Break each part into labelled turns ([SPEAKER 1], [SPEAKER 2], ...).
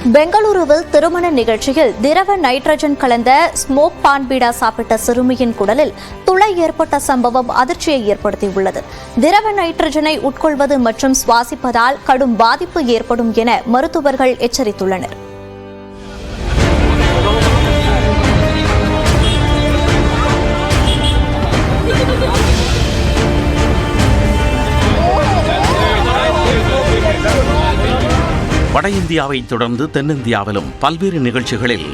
[SPEAKER 1] பெங்களூருவில் திருமண நிகழ்ச்சியில் திரவ நைட்ரஜன் கலந்த ஸ்மோக் பான் பீடா சாப்பிட்ட சிறுமியின் குடலில் துளை ஏற்பட்ட சம்பவம் அதிர்ச்சியை ஏற்படுத்தியுள்ளது. திரவ நைட்ரஜனை உட்கொள்வது மற்றும் சுவாசிப்பதால் கடும் பாதிப்பு ஏற்படும் என மருத்துவர்கள் எச்சரித்துள்ளனர்.
[SPEAKER 2] வட இந்தியாவைத் தொடர்ந்து தென்னிந்தியாவிலும் பல்வேறு நிகழ்ச்சிகளில்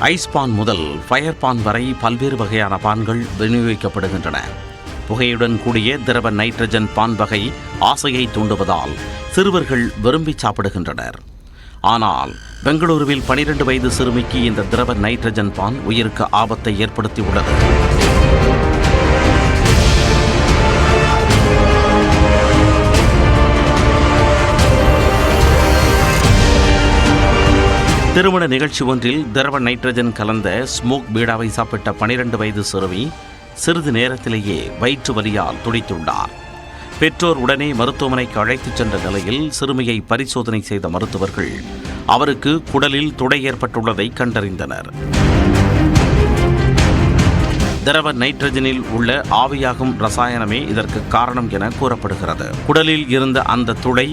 [SPEAKER 2] ஐஸ் பான் முதல் ஃபயர் பான் வரை பல்வேறு வகையான பான்கள் விநியோகிக்கப்படுகின்றன. புகையுடன் கூடிய திரவ நைட்ரஜன் பான் வகை ஆசையை தூண்டுவதால் சிறுவர்கள் விரும்பி சாப்பிடுகின்றனர். ஆனால் பெங்களூருவில் 12 வயது சிறுமிக்கு இந்த திரவ நைட்ரஜன் பான் உயிருக்கு ஆபத்தை ஏற்படுத்தியுள்ளது. திருமண நிகழ்ச்சி ஒன்றில் திரவ நைட்ரஜன் கலந்த ஸ்மோக் பீடாவை சாப்பிட்ட 12 வயது சிறுமி சிறிது நேரத்திலேயே வயிற்று வலியால் துடித்துள்ளார். பெற்றோர் உடனே மருத்துவமனைக்கு அழைத்துச் சென்ற நிலையில் சிறுமியை பரிசோதனை செய்த மருத்துவர்கள் அவருக்கு குடலில் துளை ஏற்பட்டுள்ளதை கண்டறிந்தனர். திரவ நைட்ரஜனில் உள்ள ஆவியாகும் ரசாயனமே இதற்கு காரணம் என கூறப்படுகிறது. குடலில் இருந்த அந்த துளை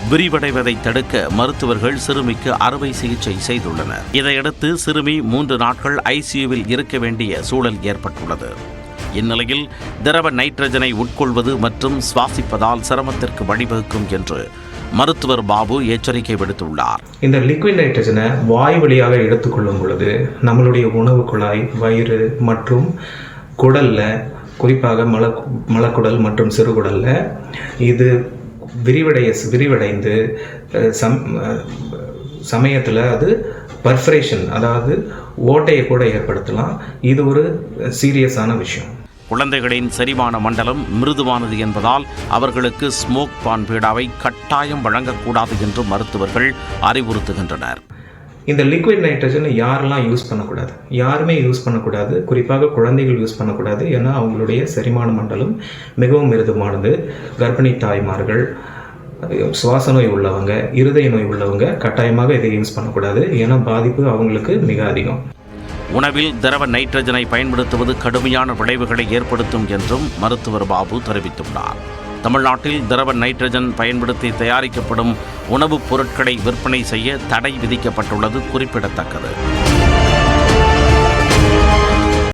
[SPEAKER 2] விரிவடைவதை தடுக்க மருத்துவர்கள் சிறுமிக்கு அறுவை சிகிச்சை செய்துள்ளனர். இதையடுத்து சிறுமி 3 நாட்கள் ஐசியூவில் இருக்க வேண்டிய சூழல் ஏற்பட்டுள்ளது. இந்நிலையில் திரவ நைட்ரஜனை உட்கொள்வது மற்றும் சுவாசிப்பதால் சிரமத்திற்கு வழிவகுக்கும் என்று மருத்துவர் பாபு எச்சரிக்கை விடுத்துள்ளார்.
[SPEAKER 3] இந்த லிக்விட் நைட்ரஜனை வாய் வழியாக எடுத்துக்கொள்ளும் பொழுது நம்மளுடைய உணவு குழாய், வயிறு மற்றும் குடல்ல, குறிப்பாக மலக்குடல் மற்றும் சிறுகுடல்ல இது விரிவடைந்து சமயத்தில் அது பர்ஃபரேஷன், அதாவது ஓட்டையை கூட ஏற்படுத்தலாம். இது ஒரு சீரியஸான விஷயம்.
[SPEAKER 2] குழந்தைகளின் செரிமான மண்டலம் மிருதுவானது என்பதால் அவர்களுக்கு ஸ்மோக் பான் பீடாவை கட்டாயம் வழங்கக்கூடாது என்று மருத்துவர்கள் அறிவுறுத்துகின்றனர்.
[SPEAKER 3] இந்த லிக்விட் நைட்ரஜனை யாரெல்லாம் யூஸ் பண்ணக்கூடாது? யாருமே யூஸ் பண்ணக்கூடாது. குறிப்பாக குழந்தைகள் யூஸ் பண்ணக்கூடாது. ஏன்னா அவங்களுடைய செரிமான மண்டலம் மிகவும் மிருதுவானது. கர்ப்பிணி தாய்மார்கள், சுவாச நோய் உள்ளவங்க, இருதய நோய் உள்ளவங்க கட்டாயமாக இதை யூஸ் பண்ணக்கூடாது. ஏன்னா பாதிப்பு அவங்களுக்கு மிக அதிகம்.
[SPEAKER 2] உணவில் திரவ நைட்ரஜனை பயன்படுத்துவது கடுமையான விளைவுகளை ஏற்படுத்தும் என்றும் மருத்துவர் பாபு தெரிவித்துள்ளார். தமிழ்நாட்டில் திரவ நைட்ரஜன் பயன்படுத்தி தயாரிக்கப்படும் உணவுப் பொருட்களை விற்பனை செய்ய தடை விதிக்கப்பட்டுள்ளது குறிப்பிடத்தக்கது.